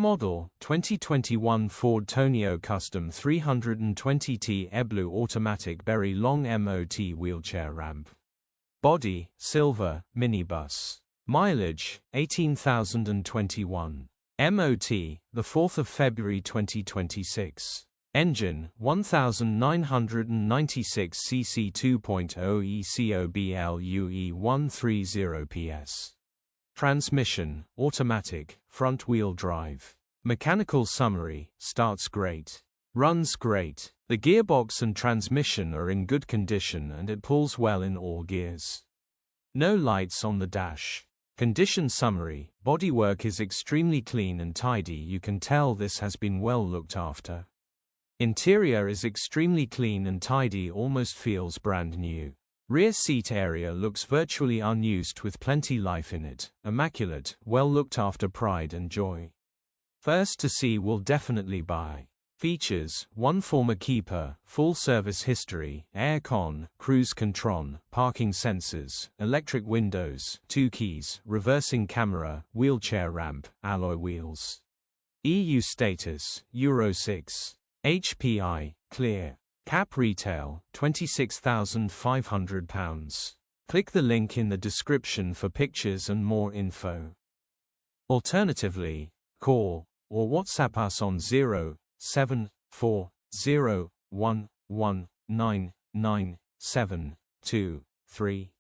model, 2021 Ford Tourneo Custom 320T Eblue Automatic Bery Long MOT Wheelchair Ramp. Body, silver, minibus. Mileage, 18,021. MOT, the 4th of February 2026. Engine, 1996 cc 2.0 ECOBLUE 130 PS. Transmission, automatic, front-wheel drive. Mechanical summary, starts great. Runs great. The gearbox and transmission are in good condition and it pulls well in all gears. No lights on the dash. Condition summary, bodywork is extremely clean and tidy. You can tell this has been well looked after. Interior is extremely clean and tidy, almost feels brand new. Rear seat area looks virtually unused with plenty life in it. Immaculate, well looked after, pride and joy. First to see will definitely buy. Features: 1 former keeper, full service history, aircon, cruise control, parking sensors, electric windows, 2 keys, reversing camera, wheelchair ramp, alloy wheels. EU status, Euro 6. HPI, clear. Cap retail, £26,500. Click the link in the description for pictures and more info. Alternatively, call or WhatsApp us on 07401199723.